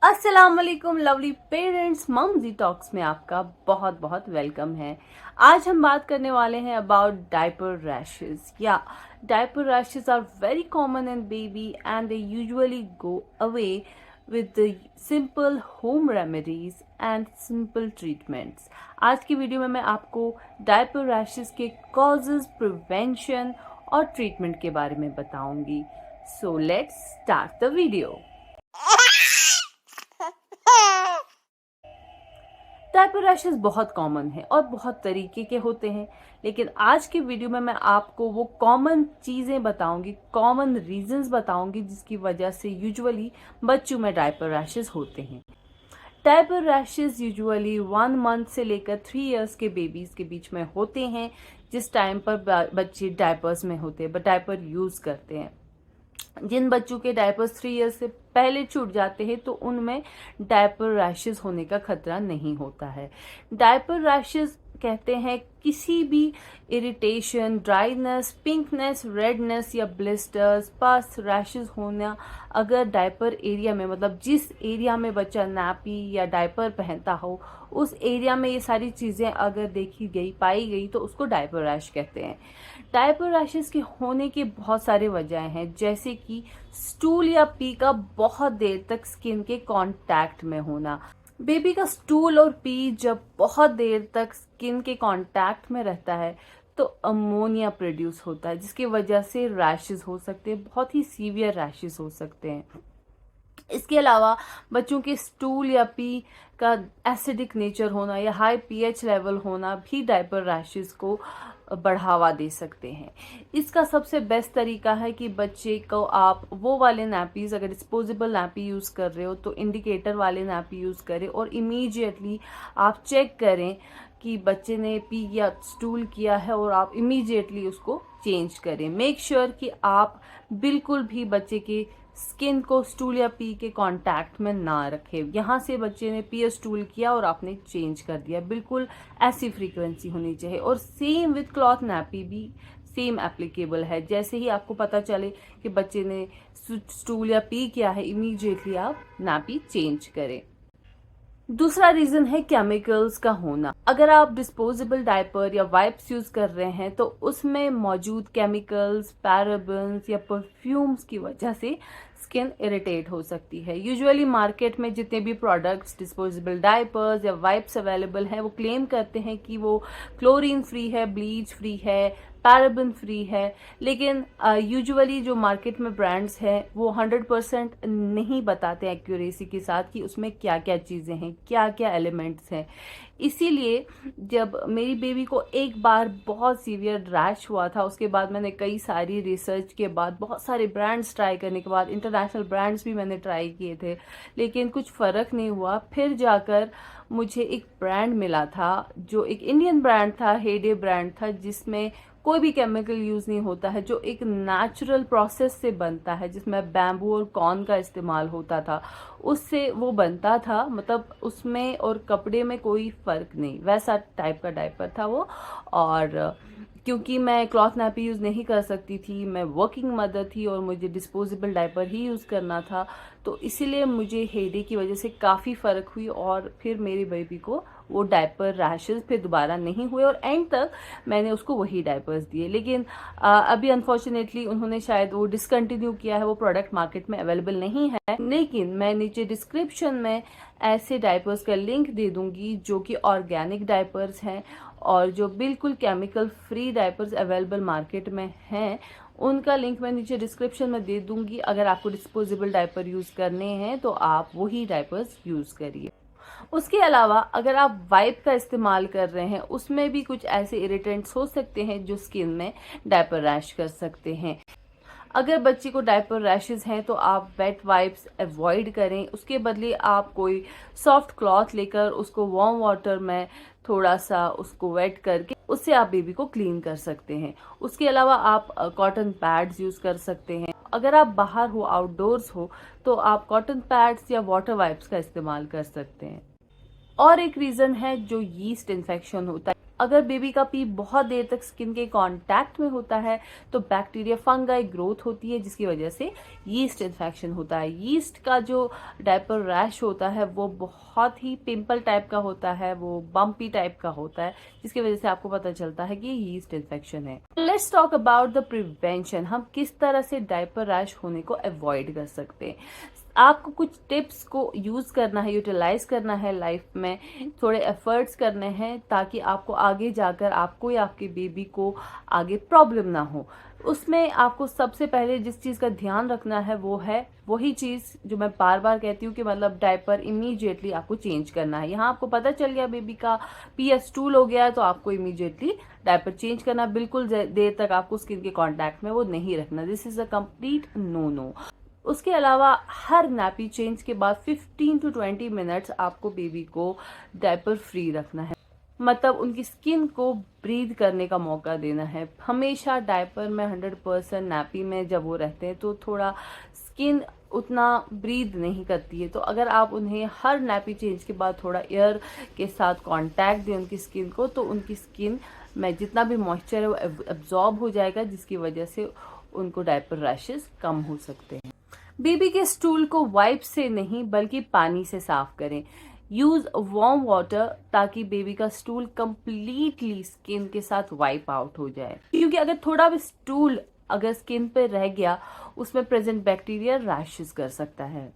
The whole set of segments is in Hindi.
अस्सलाम वालेकुम लवली पेरेंट्स, मम्जी टॉक्स में आपका बहुत बहुत वेलकम है। आज हम बात करने वाले हैं अबाउट डायपर रैशेस। या diaper rashes are very common in baby and they usually go away with the simple home remedies and simple treatments। आज की वीडियो में मैं आपको डायपर रैशेस के कॉजेज, प्रिवेंशन और ट्रीटमेंट के बारे में बताऊंगी। So let's start the video. Diaper rashes बहुत कॉमन है और बहुत तरीके के होते हैं, लेकिन आज के वीडियो में मैं आपको वो कॉमन चीज़ें बताऊंगी, कॉमन रीजंस बताऊंगी जिसकी वजह से यूजुअली बच्चों में डायपर रैशेस होते हैं। डायपर रैशेस यूजुअली 1 मंथ से लेकर 3 इयर्स के बेबीज के बीच में होते हैं, जिस टाइम पर बच्चे डायपर्स में होते हैं, डायपर यूज़ करते हैं। जिन बच्चों के डायपर्स 3 इयर्स से पहले छूट जाते हैं तो उनमें डायपर रैशेस होने का खतरा नहीं होता है। डायपर रैशेस कहते हैं किसी भी इरिटेशन, ड्राइनेस, पिंकनेस, रेडनेस या ब्लिस्टर्स, पस, रैशेस होना अगर डायपर एरिया में, मतलब जिस एरिया में बच्चा नैपी या डायपर पहनता हो उस एरिया में ये सारी चीज़ें अगर देखी गई, पाई गई तो उसको डायपर रैश कहते हैं। डायपर रैशेस के होने के बहुत सारे वजह हैं, जैसे कि स्टूल या पी का बहुत देर तक स्किन के कांटेक्ट में होना। बेबी का स्टूल और पी जब बहुत देर तक स्किन के कांटेक्ट में रहता है तो अमोनिया प्रोड्यूस होता है, जिसकी वजह से रैशेस हो सकते हैं, बहुत ही सीवियर रैशेस हो सकते हैं। इसके अलावा बच्चों के स्टूल या पी का एसिडिक नेचर होना या हाई पीएच लेवल होना भी डायपर रैशेस को बढ़ावा दे सकते हैं। इसका सबसे बेस्ट तरीका है कि बच्चे को आप वो वाले नैपीज, अगर डिस्पोजेबल नैपी यूज़ कर रहे हो तो इंडिकेटर वाले नैपी यूज़ करें और इमीडिएटली आप चेक करें कि बच्चे ने पी या स्टूल किया है और आप इमीडिएटली उसको चेंज करें। मेक श्योर कि आप बिल्कुल भी बच्चे के स्किन को स्टूल या पी के कांटेक्ट में ना रखें। यहाँ से बच्चे ने पी या स्टूल किया और आपने चेंज कर दिया, बिल्कुल ऐसी फ्रीक्वेंसी होनी चाहिए। और सेम विथ क्लॉथ नैपी भी सेम एप्लीकेबल है। जैसे ही आपको पता चले कि बच्चे ने स्टूल या पी किया है, इमीडिएटली आप नैपी चेंज करें। दूसरा रीजन है केमिकल्स का होना। अगर आप डिस्पोजेबल डायपर या वाइप्स यूज कर रहे हैं तो उसमें मौजूद केमिकल्स, पैराबेन्स या परफ्यूम्स की वजह से स्किन इरिटेट हो सकती है। यूजुअली मार्केट में जितने भी प्रोडक्ट्स, डिस्पोजेबल डायपर्स या वाइप्स अवेलेबल हैं, वो क्लेम करते हैं कि वो क्लोरीन फ्री है, ब्लीच फ्री है, पैराबेन फ्री है, लेकिन यूजुअली जो मार्केट में ब्रांड्स हैं वो 100% नहीं बताते एक्यूरेसी के साथ कि उसमें क्या क्या चीज़ें हैं, क्या क्या एलिमेंट्स हैं। इसीलिए जब मेरी बेबी को एक बार बहुत सीवियर रैश हुआ था, उसके बाद मैंने कई सारी रिसर्च के बाद, बहुत सारे ब्रांड्स ट्राई करने के बाद, इंटरनेशनल ब्रांड्स भी मैंने ट्राई किए थे, लेकिन कुछ फ़र्क नहीं हुआ। फिर जाकर मुझे एक ब्रांड मिला था जो एक इंडियन ब्रांड था, हेडे ब्रांड था, जिसमें कोई भी केमिकल यूज़ नहीं होता है, जो एक नेचुरल प्रोसेस से बनता है, जिसमें बैम्बू और कॉर्न का इस्तेमाल होता था, उससे वो बनता था। मतलब उसमें और कपड़े में कोई फ़र्क नहीं, वैसा टाइप का डायपर था वो। और क्योंकि मैं क्लॉथ नैपी यूज़ नहीं कर सकती थी, मैं वर्किंग मदर थी और मुझे डिस्पोजेबल डायपर ही यूज़ करना था, तो इसीलिए मुझे हेडे की वजह से काफ़ी फ़र्क हुई और फिर मेरी बेबी को वो डायपर रैशेस फिर दोबारा नहीं हुए और एंड तक मैंने उसको वही डायपर्स दिए। लेकिन अभी अनफॉर्चुनेटली उन्होंने शायद वो डिसकंटिन्यू किया है, वो प्रोडक्ट मार्केट में अवेलेबल नहीं है। लेकिन मैं नीचे डिस्क्रिप्शन में ऐसे डायपर्स का लिंक दे दूंगी जो कि ऑर्गेनिक डायपर्स हैं और जो बिल्कुल chemical free diapers available market में हैं, उनका लिंक मैं नीचे डिस्क्रिप्शन में दे दूंगी। अगर आपको डिस्पोजेबल डायपर यूज़ करने हैं तो आप वही डायपर्स यूज़ करिए। उसके अलावा अगर आप वाइप का इस्तेमाल कर रहे हैं, उसमें भी कुछ ऐसे इरिटेंट्स हो सकते हैं जो स्किन में डायपर रैश कर सकते हैं। अगर बच्चे को डायपर रैशेस हैं तो आप वेट वाइप्स अवॉइड करें, उसके बदले आप कोई सॉफ्ट क्लॉथ लेकर उसको वार्म वाटर में थोड़ा सा उसको वेट करके उससे आप बेबी को क्लीन कर सकते हैं। उसके अलावा आप कॉटन पैड्स यूज़ कर सकते हैं। अगर आप बाहर हो, आउटडोर्स हो, तो आप कॉटन पैड्स या वाटर वाइप्स का इस्तेमाल कर सकते हैं। और एक रीज़न है जो यीस्ट इन्फेक्शन होता है। अगर बेबी का पी बहुत देर तक स्किन के कांटेक्ट में होता है तो बैक्टीरिया फंगाई ग्रोथ होती है, जिसकी वजह से यीस्ट इन्फेक्शन होता है। यीस्ट का जो डायपर रैश होता है वो बहुत ही पिंपल टाइप का होता है, वो बम्पी टाइप का होता है, जिसकी वजह से आपको पता चलता है कि ये यीस्ट इन्फेक्शन है। Let's talk about the prevention. हम किस तरह से डायपर रैश होने को अवॉइड कर सकते हैं। आपको कुछ टिप्स को यूज़ करना है, यूटिलाइज करना है लाइफ में, थोड़े एफर्ट्स करने हैं ताकि आपको आगे जाकर आपको या आपके बेबी को आगे प्रॉब्लम ना हो। उसमें आपको सबसे पहले जिस चीज़ का ध्यान रखना है वो है वही चीज़ जो मैं बार बार कहती हूँ कि मतलब डायपर इमीडिएटली आपको चेंज करना है। यहाँ आपको पता चल गया बेबी का पी स्टूल हो गया है तो आपको इमीडिएटली डायपर चेंज करना। बिल्कुल देर तक आपको स्किन के कांटेक्ट में वो नहीं रखना। This is a complete no no. उसके अलावा हर नैपी चेंज के बाद 15 to 20 मिनट्स आपको बेबी को डायपर फ्री रखना है, मतलब उनकी स्किन को ब्रीथ करने का मौका देना है। हमेशा डायपर में 100% नैपी में जब वो रहते हैं तो थोड़ा स्किन उतना ब्रीथ नहीं करती है, तो अगर आप उन्हें हर नैपी चेंज के बाद थोड़ा एयर के साथ कांटेक्ट दें उनकी स्किन को, तो उनकी स्किन में जितना भी मॉइस्चर है वो एब्जॉर्ब हो जाएगा, जिसकी वजह से उनको डायपर रैशेस कम हो सकते हैं। बेबी के स्टूल को वाइप से नहीं बल्कि पानी से साफ करें। यूज वार्म वाटर ताकि बेबी का स्टूल कंप्लीटली स्किन के साथ वाइप आउट हो जाए, क्योंकि अगर थोड़ा भी स्टूल अगर स्किन पे रह गया उसमें प्रेजेंट बैक्टीरिया रैशेस कर सकता है।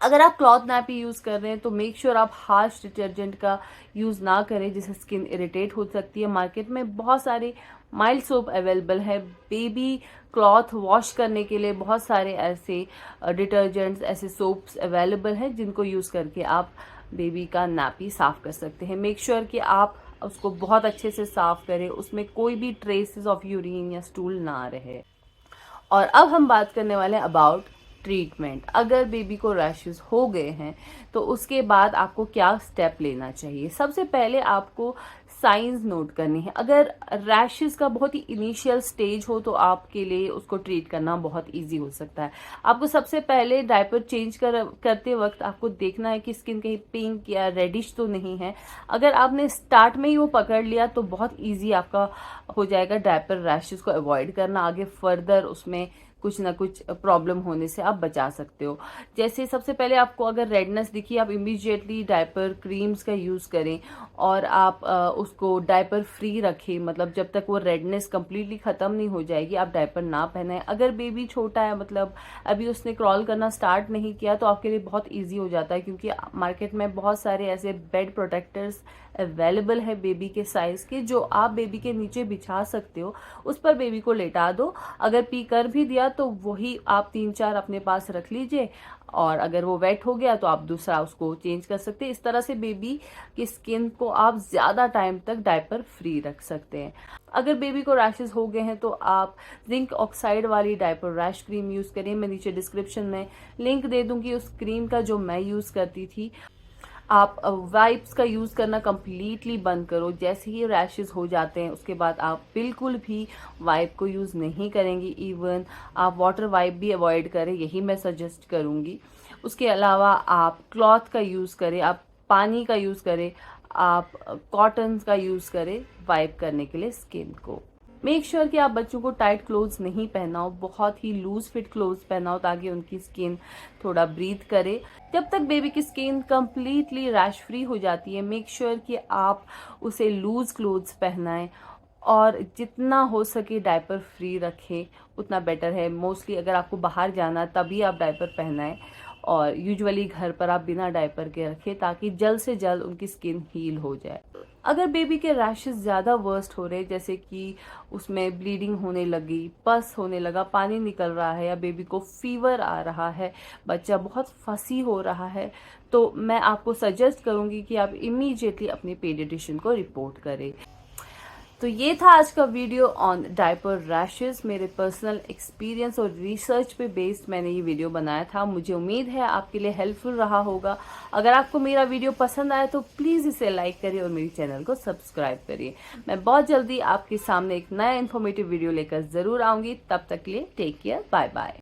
अगर आप क्लॉथ नैपी यूज़ कर रहे हैं तो मेक श्योर आप हार्श डिटर्जेंट का यूज़ ना करें, जिससे स्किन इरिटेट हो सकती है। मार्केट में बहुत सारे माइल्ड सोप अवेलेबल है। बेबी क्लॉथ वॉश करने के लिए बहुत सारे ऐसे डिटर्जेंट्स, ऐसे सोप्स अवेलेबल हैं जिनको यूज़ करके आप बेबी का नैपी साफ़ कर सकते हैं। मेक श्योर कि आप उसको बहुत अच्छे से साफ़ करें, उसमें कोई भी ट्रेसेस ऑफ यूरिन या स्टूल ना रहे। और अब हम बात करने वाले हैं अबाउट ट्रीटमेंट। अगर बेबी को रैशेस हो गए हैं तो उसके बाद आपको क्या स्टेप लेना चाहिए। सबसे पहले आपको साइंस नोट करनी है। अगर रैशेस का बहुत ही इनिशियल स्टेज हो तो आपके लिए उसको ट्रीट करना बहुत इजी हो सकता है। आपको सबसे पहले डायपर चेंज करते वक्त आपको देखना है कि स्किन कहीं पिंक या रेडिश तो नहीं है। अगर आपने स्टार्ट में ही वो पकड़ लिया तो बहुत इजी आपका हो जाएगा डायपर रैशेस को अवॉइड करना। आगे फर्दर उसमें कुछ ना कुछ प्रॉब्लम होने से आप बचा सकते हो। जैसे सबसे पहले आपको अगर रेडनेस दिखी, आप इमीडिएटली डायपर क्रीम्स का यूज़ करें और आप उसको डायपर फ्री रखें, मतलब जब तक वो रेडनेस कम्प्लीटली ख़त्म नहीं हो जाएगी आप डायपर ना पहनाएं। अगर बेबी छोटा है, मतलब अभी उसने क्रॉल करना स्टार्ट नहीं किया, तो आपके लिए बहुत ईजी हो जाता है, क्योंकि मार्केट में बहुत सारे ऐसे बेड प्रोटेक्टर्स अवेलेबल है बेबी के साइज़ के, जो आप बेबी के नीचे बिछा सकते हो। उस पर बेबी को लेटा दो। अगर पी कर भी दिया तो वही आप 3-4 अपने पास रख लीजिए, और अगर वो वेट हो गया तो आप दूसरा उसको चेंज कर सकते हैं। इस तरह से बेबी की स्किन को आप ज़्यादा टाइम तक डायपर फ्री रख सकते हैं। अगर बेबी को रैशेस हो गए हैं तो आप जिंक ऑक्साइड वाली डायपर रैश क्रीम यूज़ करें। मैं नीचे डिस्क्रिप्शन में लिंक दे दूंगी उस क्रीम का जो मैं यूज़ करती थी। आप वाइप्स का यूज़ करना कम्प्लीटली बंद करो। जैसे ही रैशेस हो जाते हैं उसके बाद आप बिल्कुल भी वाइप को यूज़ नहीं करेंगी। इवन आप वाटर वाइप भी अवॉइड करें, यही मैं सजेस्ट करूँगी। उसके अलावा आप क्लॉथ का यूज़ करें, आप पानी का यूज़ करें, आप कॉटन का यूज़ करें वाइप करने के लिए स्किन को। मेक श्योर कि आप बच्चों को टाइट क्लोथ्स नहीं पहनाओ, बहुत ही लूज फिट क्लोथ्स पहनाओ ताकि उनकी स्किन थोड़ा ब्रीथ करे। जब तक बेबी की स्किन कम्प्लीटली रैश फ्री हो जाती है, मेक श्योर कि आप उसे लूज क्लोथ्स पहनाएं और जितना हो सके डायपर फ्री रखें, उतना बेटर है। मोस्टली अगर आपको बाहर जाना तभी आप डायपर पहनाएं, और यूजुअली घर पर आप बिना डायपर के रखें ताकि जल्द से जल्द उनकी स्किन हील हो जाए। अगर बेबी के रैशेस ज़्यादा वर्स्ट हो रहे, जैसे कि उसमें ब्लीडिंग होने लगी, पस होने लगा, पानी निकल रहा है, या बेबी को फीवर आ रहा है, बच्चा बहुत फसी हो रहा है, तो मैं आपको सजेस्ट करूँगी कि आप इमीडिएटली अपने पीडियाट्रिशियन को रिपोर्ट करें। तो ये था आज का वीडियो ऑन डायपर रैशेस। मेरे पर्सनल एक्सपीरियंस और रिसर्च पे बेस्ड मैंने ये वीडियो बनाया था। मुझे उम्मीद है आपके लिए हेल्पफुल रहा होगा। अगर आपको मेरा वीडियो पसंद आया तो प्लीज़ इसे लाइक करिए और मेरे चैनल को सब्सक्राइब करिए। मैं बहुत जल्दी आपके सामने एक नया इन्फॉर्मेटिव वीडियो लेकर ज़रूर आऊँगी। तब तक के लिए टेक केयर, बाय बाय।